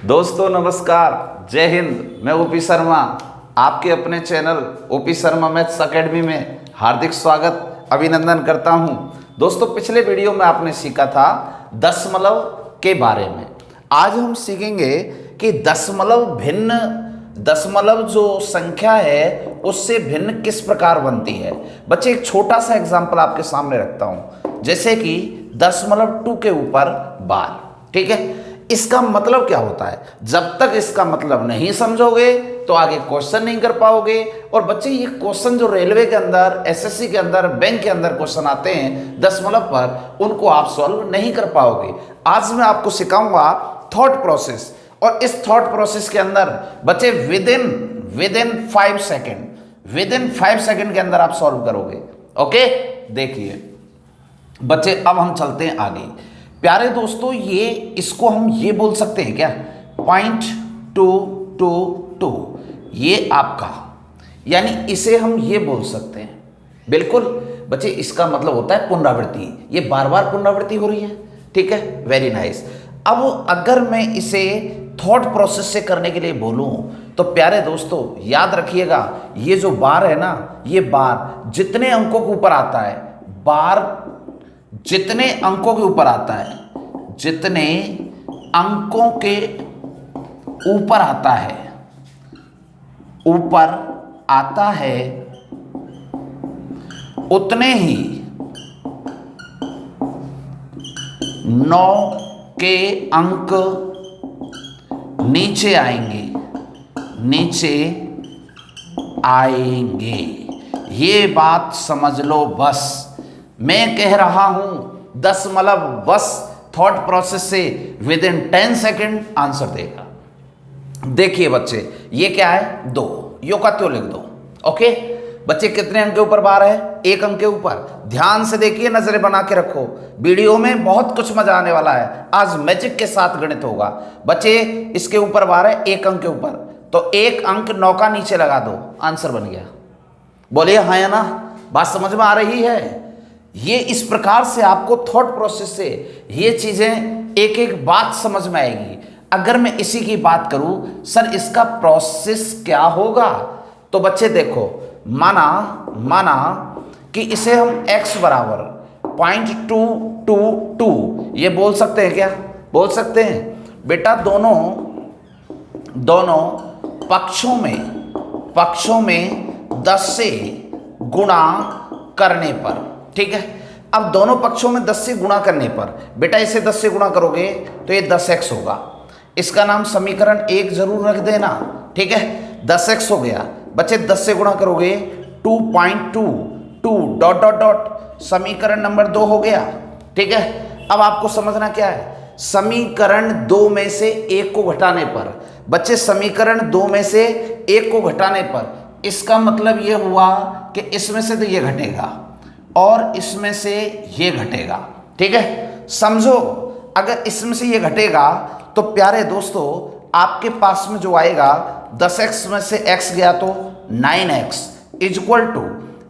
दोस्तों नमस्कार, जय हिंद। मैं ओपी शर्मा आपके अपने channel OP Sharma maths academy में हार्दिक स्वागत अभिनंदन करता हूं। दोस्तों पिछले वीडियो में आपने सीखा था दशमलव के बारे में। आज हम सीखेंगे कि दशमलव जो संख्या है उससे भिन्न किस प्रकार बनती है। बच्चे एक छोटा सा एग्जाम्पल आपके सामने रखता हूं, जैसे कि 0.2 के ऊपर बार। ठीक है, इसका मतलब क्या होता है? जब तक इसका मतलब नहीं समझोगे तो आगे क्वेश्चन नहीं कर पाओगे। और बच्चे ये क्वेश्चन जो रेलवे के अंदर, एसएससी के अंदर, बैंक के अंदर क्वेश्चन आते हैं दशमलव पर, उनको आप सॉल्व नहीं कर पाओगे। आज मैं आपको सिखाऊंगा थॉट प्रोसेस, और इस थॉट प्रोसेस के अंदर बच्चे विद इन 5 सेकेंड के अंदर आप सॉल्व करोगे। ओके, देखिए बच्चे अब हम चलते हैं आगे। प्यारे दोस्तों, ये इसको हम ये बोल सकते हैं क्या? 0.222 ये आपका, यानी इसे हम ये बोल सकते हैं। बिल्कुल बच्चे, इसका मतलब होता है पुनरावृत्ति। ये बार बार पुनरावृत्ति हो रही है। ठीक है, वेरी नाइस। अब अगर मैं इसे थॉट प्रोसेस से करने के लिए बोलूं तो प्यारे दोस्तों याद रखिएगा, ये जो बार है ना, ये बार जितने अंकों के ऊपर आता है, बार जितने अंकों के ऊपर आता है, जितने अंकों के ऊपर आता है उतने ही 9 के अंक नीचे आएंगे। ये बात समझ लो बस। मैं कह रहा हूं दशमलव बस थॉट प्रोसेस से विद इन 10 सेकेंड आंसर देगा। देखिए बच्चे, ये क्या है? 2। यो का त्यों लिख दो। ओके बच्चे, कितने अंक के ऊपर बार है? 1 अंक के ऊपर। ध्यान से देखिए, नजरें बना के रखो, वीडियो में बहुत कुछ मजा आने वाला है। आज मैजिक के साथ गणित होगा। बच्चे इसके ऊपर बार है 1 अंक के ऊपर, तो 1 अंक 9 का नीचे लगा दो, आंसर बन गया। बोलिए हाँ या ना? बात समझ में आ रही है? ये इस प्रकार से आपको थॉट प्रोसेस से ये चीजें एक एक बात समझ में आएगी। अगर मैं इसी की बात करूं, सर इसका प्रोसेस क्या होगा, तो बच्चे देखो, माना कि इसे हम x बराबर 0.222 ये बोल सकते हैं क्या? बोल सकते हैं बेटा। दोनों पक्षों में 10 से गुणा करने पर। ठीक है, अब दोनों पक्षों में 10 से गुणा करने पर बेटा, इसे 10 से गुणा करोगे तो ये 10x होगा। इसका नाम समीकरण 1 जरूर रख देना। ठीक है, 10x हो गया। बच्चे 10 से गुणा करोगे 2.22 डॉट डॉट डॉट, समीकरण नंबर 2 हो गया। ठीक है, अब आपको समझना क्या है? समीकरण 2 में से 1 को घटाने पर, बच्चे समीकरण 2 में से 1 को घटाने पर इसका मतलब ये हुआ कि इसमें से तो ये घटेगा और इसमें से ये घटेगा। ठीक है, समझो, अगर इसमें से ये घटेगा तो प्यारे दोस्तों आपके पास में जो आएगा 10x में से x गया तो 9x इक्वल टू,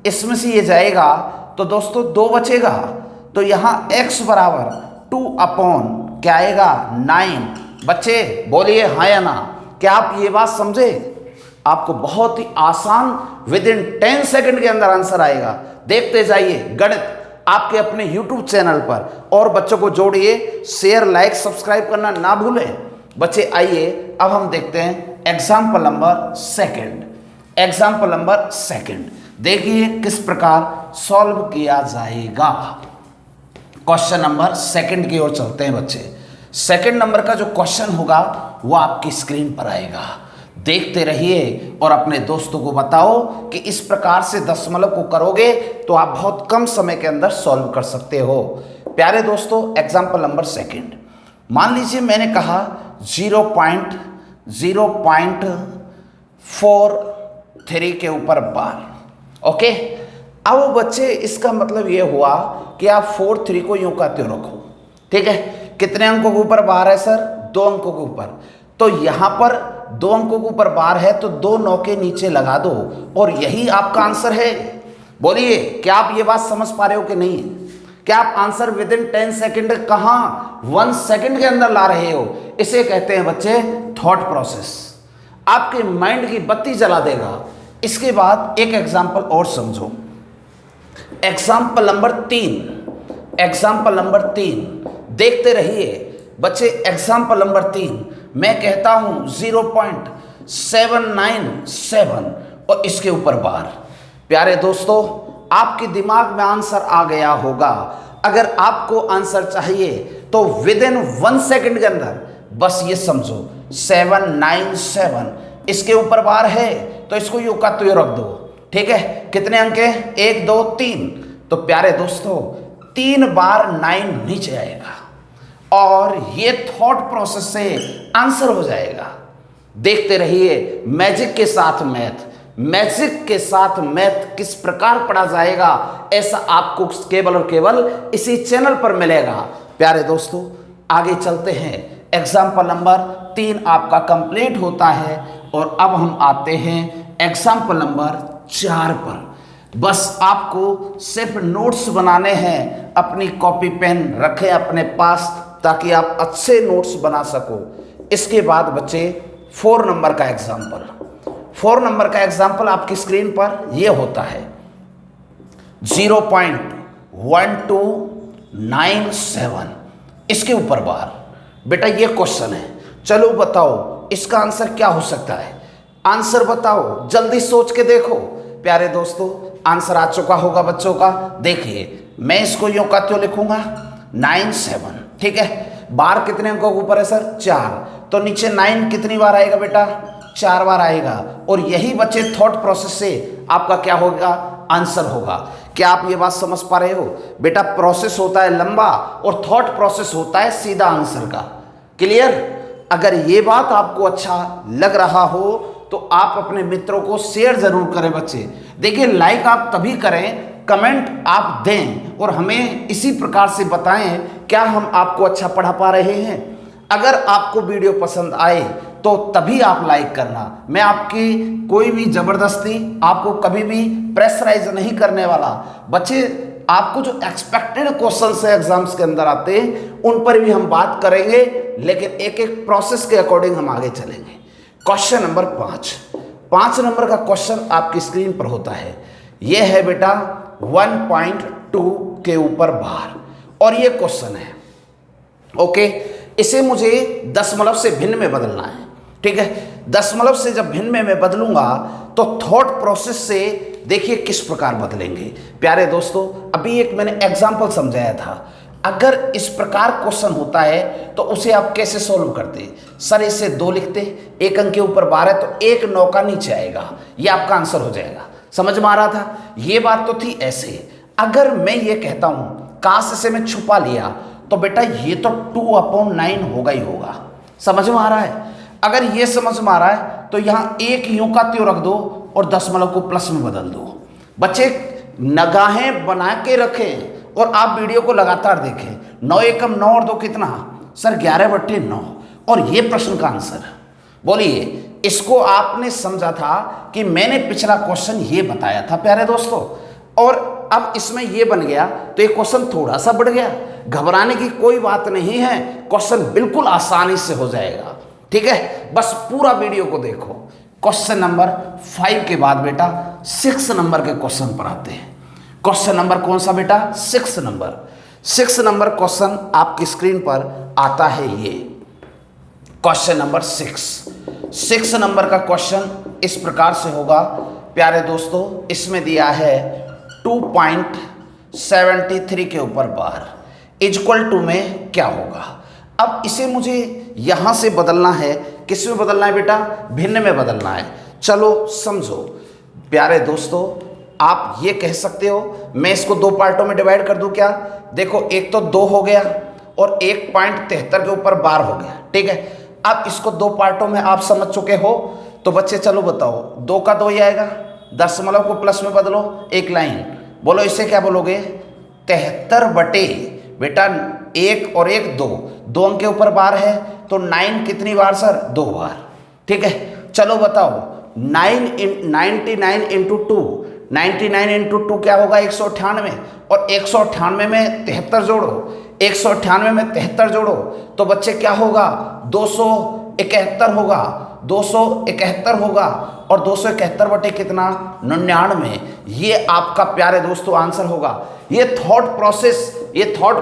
इसमें से ये जाएगा तो दोस्तों 2 बचेगा, तो यहां x बराबर 2 अपॉन क्या आएगा? 9। बच्चे बोलिए हाँ या ना? क्या आप ये बात समझे? आपको बहुत ही आसान विद इन 10 सेकेंड के अंदर आंसर आएगा। देखते जाइए गणित आपके अपने YouTube चैनल पर, और बच्चों को जोड़िए, शेयर, लाइक, सब्सक्राइब करना ना भूलें। बच्चे आइए अब हम देखते हैं एग्जाम्पल नंबर सेकंड। देखिए किस प्रकार सॉल्व किया जाएगा। क्वेश्चन नंबर सेकंड की ओर चलते हैं बच्चे। सेकंड नंबर का जो क्वेश्चन होगा वो आपकी स्क्रीन पर आएगा। देखते रहिए और अपने दोस्तों को बताओ कि इस प्रकार से दशमलव को करोगे तो आप बहुत कम समय के अंदर सॉल्व कर सकते हो। प्यारे दोस्तों, एग्जाम्पल नंबर सेकंड, मान लीजिए मैंने कहा 0.043 के ऊपर बार। ओके, अब बच्चे इसका मतलब ये हुआ कि आप 43 को यूं का त्यों रखो। ठीक है, कितने अंकों के ऊपर बार है सर? 2 अंकों के ऊपर। तो यहां पर 2 अंकों के ऊपर बार है तो 2 9 के नीचे लगा दो और यही आपका आंसर है। बोलिए क्या आप ये बात समझ पा रहे हो कि नहीं? क्या आप आंसर विद इन 10 सेकेंड कहां 1 सेकेंड के अंदर ला रहे हो, इसे कहते हैं बच्चे थॉट प्रोसेस। आपके माइंड की बत्ती जला देगा। इसके बाद एक एग्जाम्पल और समझो, एग्जाम्पल नंबर 3 देखते रहिए बच्चे। एग्जाम्पल नंबर 3 मैं कहता हूं 0.797 और इसके ऊपर बार। प्यारे दोस्तों, आपके दिमाग में आंसर आ गया होगा। अगर आपको आंसर चाहिए तो विद इन 1 सेकेंड के अंदर बस ये समझो 797 इसके ऊपर बार है तो इसको यूं का तो रख दो। ठीक है, कितने अंक है? 1 2 3। तो प्यारे दोस्तों 3 बार 9 नीचे आएगा और ये थॉट प्रोसेस से आंसर हो जाएगा। देखते रहिए मैजिक के साथ मैथ किस प्रकार पढ़ा जाएगा, ऐसा आपको केवल और केवल इसी चैनल पर मिलेगा। प्यारे दोस्तों आगे चलते हैं। एग्जाम्पल नंबर 3 आपका कंप्लीट होता है और अब हम आते हैं एग्जाम्पल नंबर 4 पर। बस आपको सिर्फ नोट्स बनाने हैं, अपनी कॉपी पेन रखें अपने पास ताकि आप अच्छे नोट्स बना सको। इसके बाद बच्चे 4 नंबर का एग्जाम्पल आपकी स्क्रीन पर यह होता है 0.1297 इसके ऊपर बार। बेटा ये क्वेश्चन है, चलो बताओ इसका आंसर क्या हो सकता है। आंसर बताओ, जल्दी सोच के देखो। प्यारे दोस्तों आंसर आ चुका होगा बच्चों का। देखिए मैं इसको यूं का त्यों लिखूंगा 97। ठीक है, बार कितने अंकों के ऊपर है सर? 4। तो नीचे 9 कितनी बार आएगा बेटा? 4 बार आएगा। और यही बच्चे थॉट प्रोसेस से आपका क्या होगा? आंसर होगा। क्या आप ये बात समझ पा रहे हो? बेटा प्रोसेस होता है लंबा और थॉट प्रोसेस होता है सीधा आंसर का। क्लियर? अगर ये बात आपको अच्छा लग रहा हो तो आप अपने मित्रों को शेयर जरूर करें बच्चे। देखिए लाइक आप तभी करें, कमेंट आप दें और हमें इसी प्रकार से बताएं क्या हम आपको अच्छा पढ़ा पा रहे हैं। अगर आपको वीडियो पसंद आए तो तभी आप लाइक करना। मैं आपकी कोई भी जबरदस्ती आपको कभी भी प्रेशराइज नहीं करने वाला। बच्चे आपको जो एक्सपेक्टेड क्वेश्चंस है एग्जाम्स के अंदर आते हैं उन पर भी हम बात करेंगे, लेकिन एक एक प्रोसेस के अकॉर्डिंग हम आगे चलेंगे। क्वेश्चन नंबर 5 नंबर का क्वेश्चन आपकी स्क्रीन पर होता है। यह है बेटा 1.2 के ऊपर बार और ये क्वेश्चन है। ओके, इसे मुझे दशमलव से भिन्न में बदलना है। ठीक है, दशमलव से जब भिन्न में मैं बदलूंगा तो थॉट प्रोसेस से देखिए किस प्रकार बदलेंगे। प्यारे दोस्तों अभी एक मैंने एग्जाम्पल समझाया था, अगर इस प्रकार क्वेश्चन होता है तो उसे आप कैसे सोल्व करते? सर इसे 2 लिखते, 1 अंक के ऊपर बार है तो 1 9 का नीचे आएगा, ये आपका आंसर हो जाएगा। समझ में आ रहा था? ये बात तो थी ऐसे। अगर मैं ये कहता हूं काश से मैं छुपा लिया तो बेटा ये तो 2/9 होगा ही होगा। समझ में आ रहा है? अगर ये समझ में आ रहा है तो यहां 1 यूं का त्यों रख दो और दशमलव को प्लस में बदल दो। बच्चे निगाहें बना के रखें और आप वीडियो को लगातार देखें। 9 एकम 9 और 2 कितना? सर 11/9 और ये प्रश्न का आंसर। बोलिए, इसको आपने समझा था कि मैंने पिछला क्वेश्चन ये बताया था प्यारे दोस्तों, और अब इसमें ये बन गया तो ये क्वेश्चन थोड़ा सा बढ़ गया। घबराने की कोई बात नहीं है, क्वेश्चन बिल्कुल आसानी से हो जाएगा। ठीक है, बस पूरा वीडियो को देखो। क्वेश्चन नंबर 5 के बाद बेटा 6 नंबर के क्वेश्चन पर आते हैं। क्वेश्चन नंबर कौन सा बेटा? 6 नंबर क्वेश्चन आपकी स्क्रीन पर आता है। ये क्वेश्चन नंबर 6 नंबर का क्वेश्चन इस प्रकार से होगा प्यारे दोस्तों। इसमें दिया है 2.73 के ऊपर बार इक्वल टू में क्या होगा। अब इसे मुझे यहां से बदलना है। किस में बदलना है बेटा? भिन्न में बदलना है। चलो समझो प्यारे दोस्तों, आप ये कह सकते हो मैं इसको 2 पार्टों में डिवाइड कर दूं क्या? देखो एक तो 2 हो गया और 1.73 के ऊपर बार हो गया। ठीक है, अब इसको 2 पार्टों में आप समझ चुके हो तो बच्चे चलो बताओ 2 का 2 ही आएगा, दशमलव को प्लस में बदलो, एक लाइन बोलो, इसे क्या बोलोगे? 73 बटे बेटा 1 और 1 2 अंक के ऊपर बार है तो 9 कितनी बार सर? 2 बार। ठीक है, चलो बताओ 99 इंटू 2 99 इंटू 2 क्या होगा 198, और 198 में 73 जोड़ो, 198 में 73 जोड़ो तो बच्चे क्या होगा 271 होगा, 271 होगा, और 271 बटे कितना 99। ये आपका प्यारे दोस्तों आंसर होगा। ये थॉट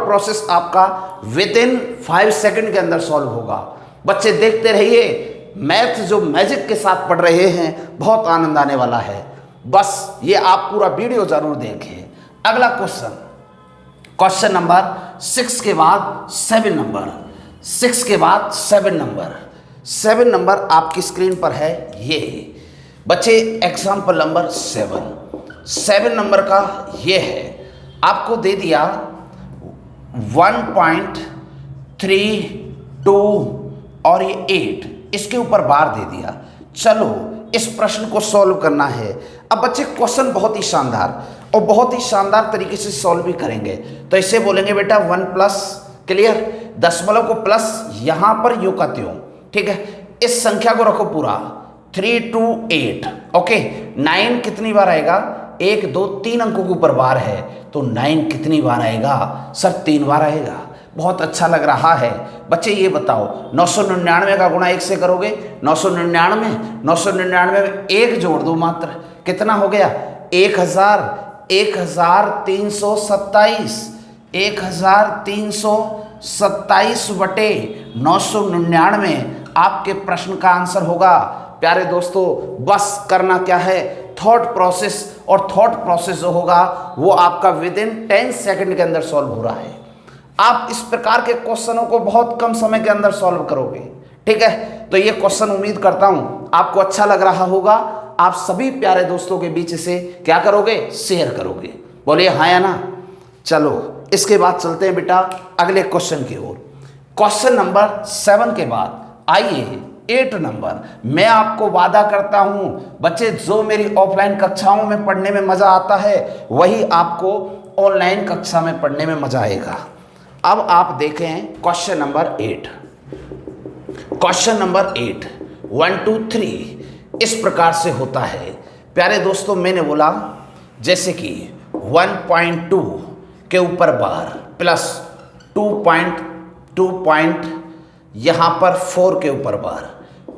प्रोसेस आपका विद इन 5 सेकंड के अंदर सॉल्व होगा। बच्चे देखते रहिए, मैथ जो मैजिक के साथ पढ़ रहे हैं, बहुत आनंद आने वाला है। बस ये आप पूरा वीडियो जरूर देखें। अगला क्वेश्चन नंबर 6 के बाद 7 नंबर, 6 के बाद 7 नंबर, 7 नंबर आपकी स्क्रीन पर है। ये बच्चे एग्जाम्पल नंबर 7 नंबर का ये है, आपको दे दिया 1.32 और ये 8, इसके ऊपर बार दे दिया। चलो इस प्रश्न को सॉल्व करना है। अब बच्चे क्वेश्चन बहुत ही शानदार और बहुत ही शानदार तरीके से सॉल्व भी करेंगे। तो इसे बोलेंगे बेटा 1 प्लस, क्लियर, दशमलव को प्लस यहां पर यूं का त्यों, ठीक है। इस संख्या को रखो पूरा 328, ओके। 9 कितनी बार आएगा, 1 2 3 अंकों के ऊपर बार है, तो 9 कितनी बार आएगा सर 3 बार आएगा। बहुत अच्छा लग रहा है। बच्चे ये बताओ 999 का गुणा 1 से करोगे, 999 में 1 जोड़ दो मात्र, कितना हो गया 1327, 1327 बटे 999 आपके प्रश्न का आंसर होगा। प्यारे दोस्तों बस करना क्या है, थॉट प्रोसेस, और थॉट प्रोसेस जो होगा वो आपका विद इन 10 सेकंड के अंदर सॉल्व हो रहा है। आप इस प्रकार के क्वेश्चनों को बहुत कम समय के अंदर सॉल्व करोगे, ठीक है। तो ये क्वेश्चन उम्मीद करता हूं आपको अच्छा लग रहा होगा। आप सभी प्यारे दोस्तों के बीच से क्या करोगे, शेयर करोगे, बोलिए हाँ या ना। चलो इसके बाद चलते हैं बेटा अगले क्वेश्चन की ओर। क्वेश्चन नंबर 7 के बाद आइए 8 नंबर। मैं आपको वादा करता हूं बच्चे, जो मेरी ऑफलाइन कक्षाओं में पढ़ने में मजा आता है वही आपको ऑनलाइन कक्षा में पढ़ने में मजा आएगा। अब आप देखें क्वेश्चन नंबर 8। क्वेश्चन नंबर 8 1 2 3 इस प्रकार से होता है। प्यारे दोस्तों मैंने बोला जैसे कि 1.2 के ऊपर बार प्लस 2.2 यहाँ पर 4 के ऊपर बार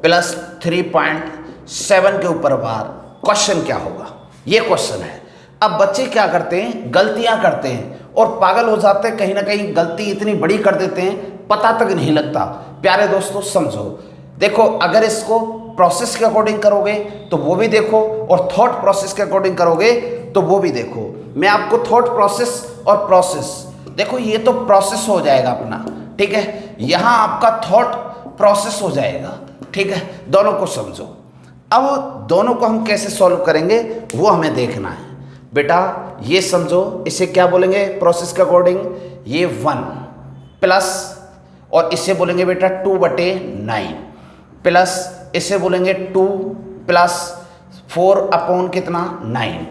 प्लस 3.7 के ऊपर बार। क्वेश्चन क्या होगा, ये क्वेश्चन है। अब बच्चे क्या करते हैं, गलतियां करते हैं और पागल हो जाते हैं, कहीं ना कहीं गलती इतनी बड़ी कर देते हैं पता तक नहीं लगता। प्यारे दोस्तों समझो, देखो अगर इसको प्रोसेस के अकॉर्डिंग करोगे तो वो भी देखो, और थॉट प्रोसेस के अकॉर्डिंग करोगे तो वो भी देखो। मैं आपको थॉट प्रोसेस और प्रोसेस, देखो ये तो प्रोसेस हो जाएगा अपना, ठीक है, यहाँ आपका थॉट प्रोसेस हो जाएगा, ठीक है। दोनों को समझो। अब दोनों को हम कैसे सॉल्व करेंगे वो हमें देखना है बेटा। ये समझो, इसे क्या बोलेंगे प्रोसेस के अकॉर्डिंग, ये 1 प्लस, और इसे बोलेंगे बेटा 2/9 प्लस, इसे बोलेंगे 2 प्लस 4 कितना 9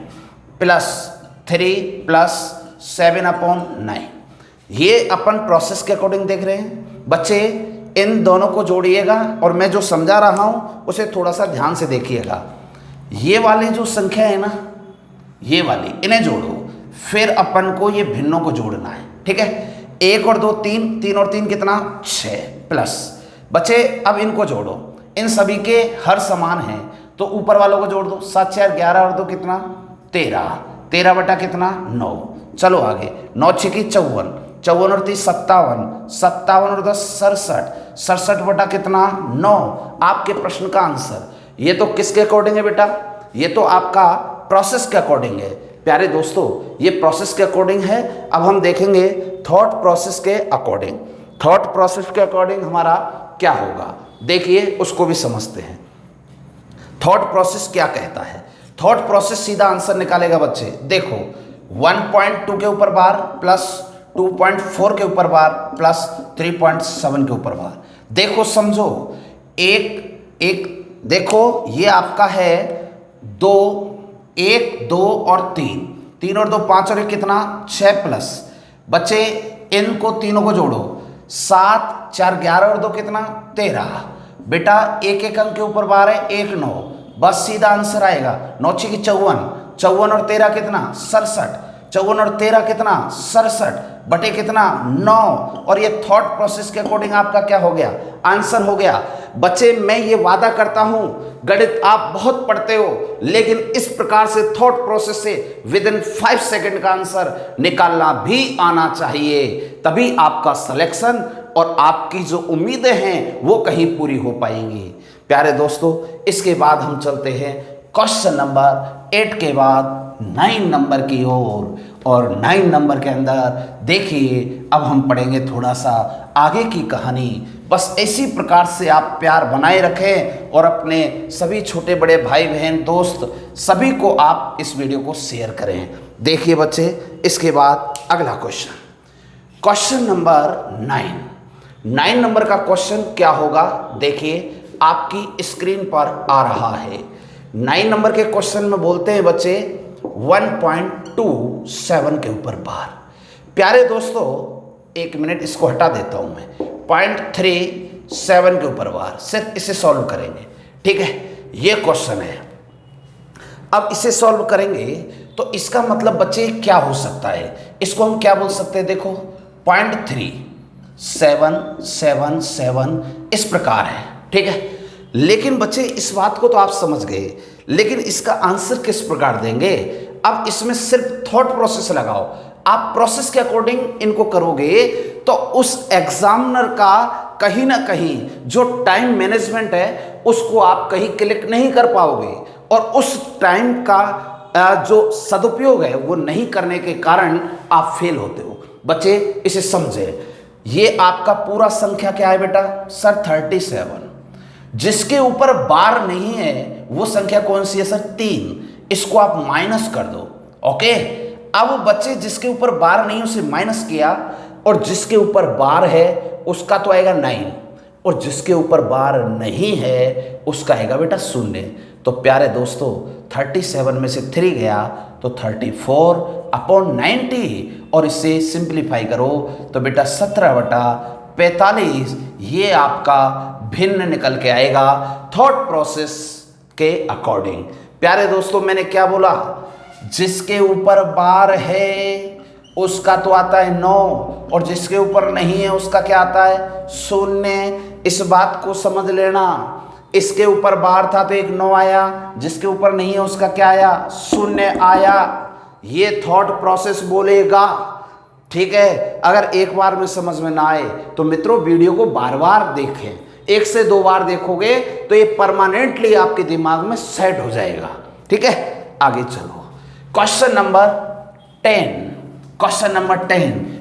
प्लस 3 प्लस 7/9। ये अपन प्रोसेस के अकॉर्डिंग देख रहे हैं। बच्चे इन दोनों को जोड़िएगा और मैं जो समझा रहा हूँ उसे थोड़ा सा ध्यान से देखिएगा। ये वाली जो संख्या है ना, ये वाली, इन्हें जोड़ो, फिर अपन को ये भिन्नों को जोड़ना है, ठीक है। 1 और 2 3, 3 और 3 कितना 6 प्लस। बच्चे अब इनको जोड़ो, इन सभी के हर समान हैं तो ऊपर वालों को जोड़ दो। 7 4 11 और 2 कितना 13, 13 बटा कितना 9। चलो आगे, 9 6 की 54, 54 और 30 57, 57 और 10 67, 67 बटा कितना 9 आपके प्रश्न का आंसर। ये तो किसके अकॉर्डिंग है बेटा, ये तो आपका प्रोसेस के अकॉर्डिंग है। प्यारे दोस्तों ये प्रोसेस के अकॉर्डिंग है। अब हम देखेंगे थॉट प्रोसेस के अकॉर्डिंग। थॉट प्रोसेस के अकॉर्डिंग हमारा क्या होगा, देखिए उसको भी समझते हैं। थॉट प्रोसेस क्या कहता है, थॉट प्रोसेस सीधा आंसर निकालेगा बच्चे। देखो 1.2 के ऊपर बार प्लस 2.4 के ऊपर बार प्लस 3.7 के ऊपर बार। देखो समझो, एक देखो ये आपका है 2 1 2 और 3, 3 और 2 5 और 1 कितना 6 प्लस। बच्चे इनको तीनों को जोड़ो, 7 4 11 और 2 कितना 13। बेटा एक एक अंक के ऊपर बार है 1 9, बस सीधा आंसर आएगा। 9 6 की 54, 54 और 13 कितना 67, 54 और 13 कितना 67 बटे कितना 9, और ये थॉट प्रोसेस के अकॉर्डिंग आपका क्या हो गया, आंसर हो गया। बच्चे मैं ये वादा करता हूं गणित आप बहुत पढ़ते हो, लेकिन इस प्रकार से थॉट प्रोसेस से विद इन 5 सेकंड का आंसर निकालना भी आना चाहिए, तभी आपका सिलेक्शन और आपकी जो उम्मीदें हैं वो कहीं पूरी हो पाएंगी। प्यारे दोस्तों, इसके बाद हम चलते हैं क्वेश्चन नंबर 8 के बाद 9 नंबर की ओर, और 9 नंबर के अंदर देखिए अब हम पढ़ेंगे थोड़ा सा आगे की कहानी। बस इसी प्रकार से आप प्यार बनाए रखें और अपने सभी छोटे बड़े भाई बहन दोस्त सभी को आप इस वीडियो को शेयर करें। देखिए बच्चे, इसके बाद अगला क्वेश्चन नंबर 9 नंबर का क्वेश्चन क्या होगा, देखिए आपकी स्क्रीन पर आ रहा है। 9 नंबर के क्वेश्चन में बोलते हैं बच्चे 1.27 के ऊपर बार। प्यारे दोस्तों, एक मिनट इसको हटा देता हूं मैं, 0.37 के ऊपर बार, सिर्फ इसे सॉल्व करेंगे, ठीक है। ये क्वेश्चन है, अब इसे सॉल्व करेंगे तो इसका मतलब बच्चे क्या हो सकता है, इसको हम क्या बोल सकते हैं, देखो 0.3777 इस प्रकार है, ठीक है। लेकिन बच्चे इस बात को तो आप समझ गए, लेकिन इसका आंसर किस प्रकार देंगे। अब इसमें सिर्फ थॉट प्रोसेस लगाओ, आप प्रोसेस के अकॉर्डिंग इनको करोगे तो उस एग्जामिनर का कहीं ना कहीं जो टाइम मैनेजमेंट है उसको आप कहीं क्लिक नहीं कर पाओगे, और उस टाइम का जो सदुपयोग है वो नहीं करने के कारण आप फेल होते हो। बच्चे इसे समझे, ये आपका पूरा संख्या क्या है बेटा, सर 37। जिसके ऊपर बार नहीं है वो संख्या कौन सी है सर, 3। इसको आप माइनस कर दो, ओके। अब बच्चे जिसके ऊपर बार नहीं उसे माइनस किया, और जिसके ऊपर बार है उसका तो आएगा 9, और जिसके ऊपर बार नहीं है उसका आएगा बेटा 0। तो प्यारे दोस्तों 37 में से 3 गया तो 34/90, और इसे सिंप्लीफाई करो तो बेटा 17/45 ये आपका भिन्न निकल के आएगा थॉट प्रोसेस के अकॉर्डिंग। प्यारे दोस्तों, मैंने क्या बोला, जिसके ऊपर बार है उसका तो आता है 9, और जिसके ऊपर नहीं है उसका क्या आता है 0। इस बात को समझ लेना, इसके ऊपर बार था तो एक 9 आया, जिसके ऊपर नहीं है उसका क्या आया 0 आया। ये थॉट प्रोसेस बोलेगा, ठीक है। अगर एक बार में समझ में ना आए तो मित्रों वीडियो को बार बार देखें, 1 से 2 बार देखोगे तो ये परमानेंटली आपके दिमाग में सेट हो जाएगा, ठीक है। आगे चलो, क्वेश्चन नंबर 10।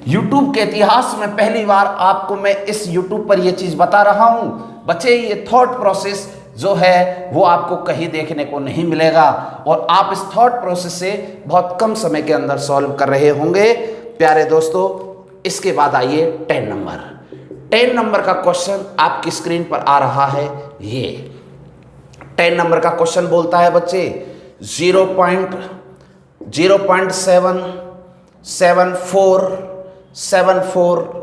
यूट्यूब के इतिहास में पहली बार आपको मैं इस यूट्यूब पर यह चीज बता रहा हूं बच्चे, ये थॉट प्रोसेस जो है वो आपको कहीं देखने को नहीं मिलेगा, और आप इस थॉट प्रोसेस से बहुत कम समय के अंदर सॉल्व कर रहे होंगे। प्यारे दोस्तों, इसके बाद आइए 10 नंबर का क्वेश्चन आपकी स्क्रीन पर आ रहा है। ये 10 नंबर का क्वेश्चन बोलता है बच्चे 0.74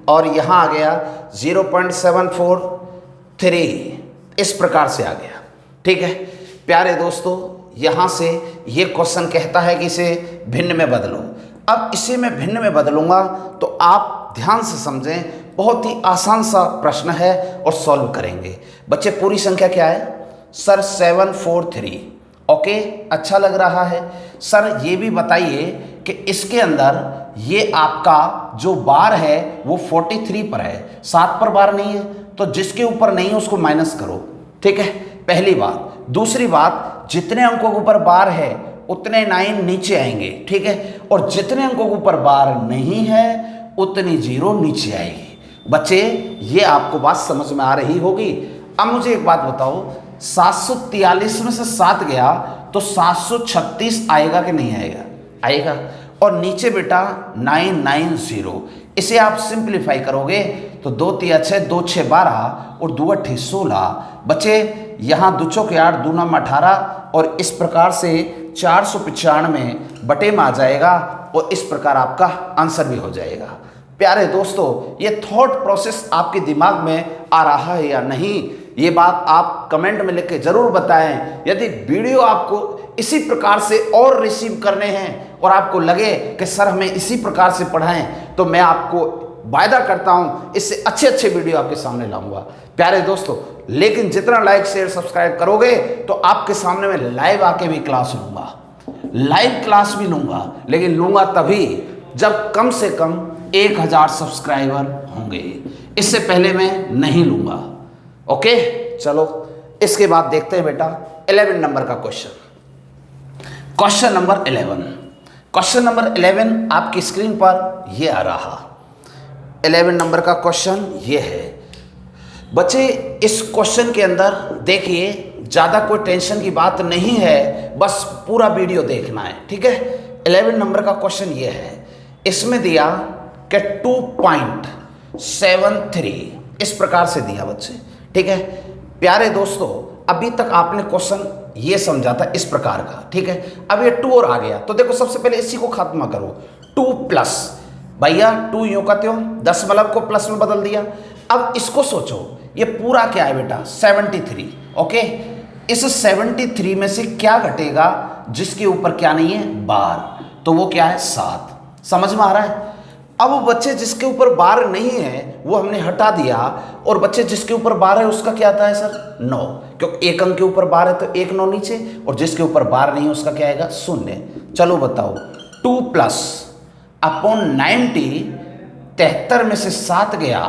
और यहां आ गया 0.743, इस प्रकार से आ गया, ठीक है। प्यारे दोस्तों, यहां से ये क्वेश्चन कहता है कि इसे भिन्न में बदलो। अब इसे मैं भिन्न में बदलूंगा तो आप ध्यान से समझें, बहुत ही आसान सा प्रश्न है और सॉल्व करेंगे। बच्चे पूरी संख्या क्या है सर 743, ओके, अच्छा लग रहा है। सर ये भी बताइए कि इसके अंदर ये आपका जो बार है वो 43 पर है, 7 पर बार नहीं है, तो जिसके ऊपर नहीं है उसको माइनस करो, ठीक है, पहली बात। दूसरी बात, जितने अंकों के ऊपर बार है उतने 9 नीचे आएंगे, ठीक है, और जितने अंकों के ऊपर बार नहीं है उतनी 0 नीचे आएगी। बच्चे ये आपको बात समझ में आ रही होगी। अब मुझे एक बात बताओ, 743 में से 7 गया तो 736 आएगा कि नहीं आएगा, आएगा। और नीचे बेटा 990, इसे आप सिंप्लीफाई करोगे तो 2 3 6 2 6 12 और 2 8 16। बच्चे यहाँ 2 चौके 8 2 9 18 और इस प्रकार से 495 बटे में आ जाएगा और इस प्रकार आपका आंसर भी हो जाएगा। प्यारे दोस्तों, ये थॉट प्रोसेस आपके दिमाग में आ रहा है या नहीं, ये बात आप कमेंट में लिख के जरूर बताएं। यदि वीडियो आपको इसी प्रकार से और रिसीव करने हैं और आपको लगे कि सर हमें इसी प्रकार से पढ़ाएं, तो मैं आपको वायदा करता हूं इससे अच्छे अच्छे वीडियो आपके सामने लाऊंगा प्यारे दोस्तों। लेकिन जितना लाइक शेयर सब्सक्राइब करोगे तो आपके सामने मैं लाइव आके भी क्लास लूंगा, लाइव क्लास भी लूंगा, लेकिन लूंगा तभी जब कम से कम 1000 सब्सक्राइबर होंगे। इससे पहले मैं नहीं लूंगा। ओके, चलो इसके बाद देखते हैं बेटा 11 नंबर का question. Question number 11, question number 11 आपकी स्क्रीन पर ये आ रहा। 11 नंबर का क्वेश्चन ये है बच्चे। इस क्वेश्चन के अंदर देखिए ज़्यादा कोई टेंशन की बात नहीं है, बस पूरा वीडियो देखना है, ठीक है। 11 नंबर का क्वेश्चन ये है, इसमें दिया कि 2.73 इस प्रकार से दिया बच्चे, ठीक है। प्यारे दोस्तों अभी तक आपने क्वेश्चन ये समझा था इस प्रकार का, ठीक है। अब ये 2 और आ गया, तो देखो सबसे पहले इसी को खत्म करो। 2 प्लस भैया 2 यूं का त्यों दशमलव को प्लस में बदल दिया। अब इसको सोचो, ये पूरा क्या है बेटा 73, ओके। इस 73 में से क्या घटेगा जिसके ऊपर क्या नहीं है बार, तो वो क्या है 7। समझ में आ रहा है। अब बच्चे जिसके ऊपर बार नहीं है वो हमने हटा दिया, और बच्चे जिसके ऊपर बार है उसका क्या आता है सर 9, क्योंकि एक अंक के ऊपर बार है तो 1 9 नीचे, और जिसके ऊपर बार नहीं है उसका क्या आएगा 0। चलो बताओ 2 प्लस अपॉन 90, 73 में से 7 गया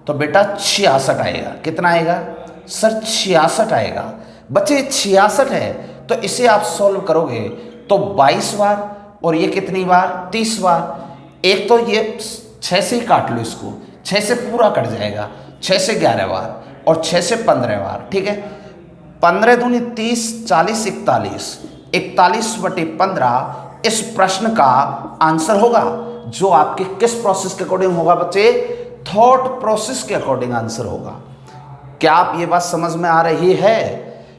तो बेटा 66 आएगा। कितना आएगा सर 66 आएगा। बच्चे 66 है तो इसे आप सॉल्व करोगे तो 22 बार, और ये कितनी बार 30 बार। एक तो ये 6 से ही काट लो इसको, 6 से पूरा कट जाएगा, 6 से 11 बार और 6 से 15 बार, ठीक है। 15 दूनी 30, 40 41, 41/15 इस प्रश्न का आंसर होगा, जो आपके किस प्रोसेस के अकॉर्डिंग होगा बच्चे, थॉट प्रोसेस के अकॉर्डिंग आंसर होगा। क्या आप ये बात समझ में आ रही है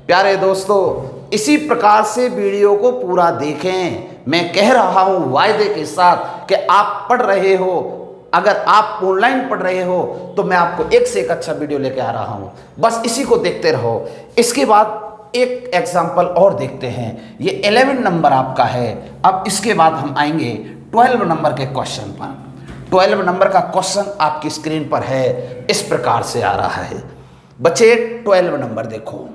प्यारे दोस्तों। इसी प्रकार से वीडियो को पूरा देखें। मैं कह रहा हूं वायदे के साथ कि आप पढ़ रहे हो, अगर आप ऑनलाइन पढ़ रहे हो तो मैं आपको एक से एक अच्छा वीडियो लेके आ रहा हूं, बस इसी को देखते रहो। इसके बाद एक एग्जाम्पल और देखते हैं, ये 11 नंबर आपका है। अब इसके बाद हम आएंगे 12 नंबर के क्वेश्चन पर। 12 नंबर का क्वेश्चन आपकी स्क्रीन पर है, इस प्रकार से आ रहा है बच्चे। 12 नंबर देखो,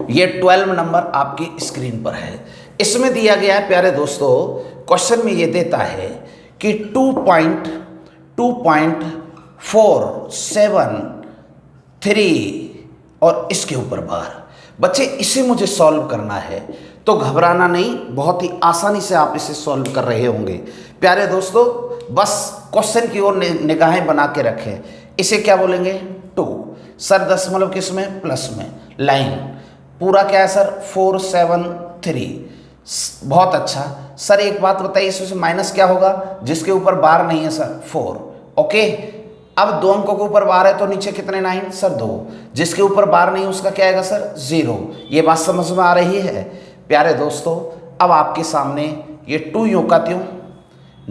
ये 12 नंबर आपकी स्क्रीन पर है। इसमें दिया गया है प्यारे दोस्तों, क्वेश्चन में ये देता है कि 2.473 और इसके ऊपर बार। बच्चे इसे मुझे सॉल्व करना है, तो घबराना नहीं, बहुत ही आसानी से आप इसे सॉल्व कर रहे होंगे प्यारे दोस्तों। बस क्वेश्चन की ओर निगाहें बना के रखें। इसे क्या बोलेंगे 2, सर दशमलव किस में प्लस में, लाइन पूरा क्या है सर 473। बहुत अच्छा सर, एक बात बताइए इसमें माइनस क्या होगा जिसके ऊपर बार नहीं है सर 4, ओके। अब 2 अंकों के ऊपर बार है तो नीचे कितने 9 सर 2, जिसके ऊपर बार नहीं है उसका क्या आएगा सर 0। ये बात समझ में आ रही है प्यारे दोस्तों। अब आपके सामने ये 2 यूं का त्यों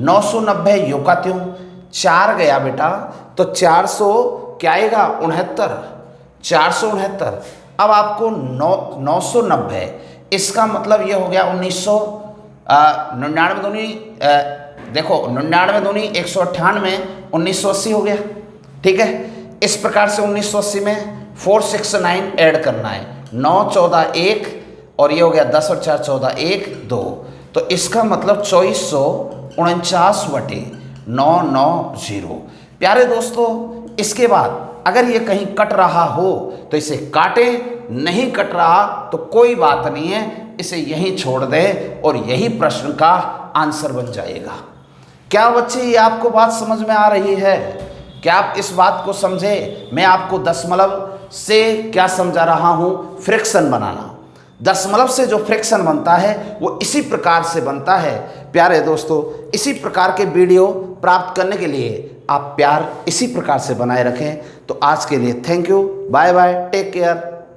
990 यूं का त्यों 4 गया बेटा, तो 400 क्या आएगा 69, 469। अब आपको 990, इसका मतलब ये हो गया 1999 दूनी, देखो 99 दूनी 198, 1980 हो गया, ठीक है। इस प्रकार से 1980 में 469 ऐड करना है, 9 14 1 और ये हो गया 10 और 4 14 1 2, तो इसका मतलब 2449/990। प्यारे दोस्तों इसके बाद अगर ये कहीं कट रहा हो तो इसे काटे, नहीं कट रहा तो कोई बात नहीं है, इसे यहीं छोड़ दें और यही प्रश्न का आंसर बन जाएगा। क्या बच्चे ये आपको बात समझ में आ रही है? क्या आप इस बात को समझे? मैं आपको दशमलव से क्या समझा रहा हूँ, फ्रैक्शन बनाना। दशमलव से जो फ्रैक्शन बनता है वो इसी प्रकार से बनता है प्यारे दोस्तों। इसी प्रकार के वीडियो प्राप्त करने के लिए आप प्यार इसी प्रकार से बनाए रखें। तो आज के लिए thank you, bye bye, take care.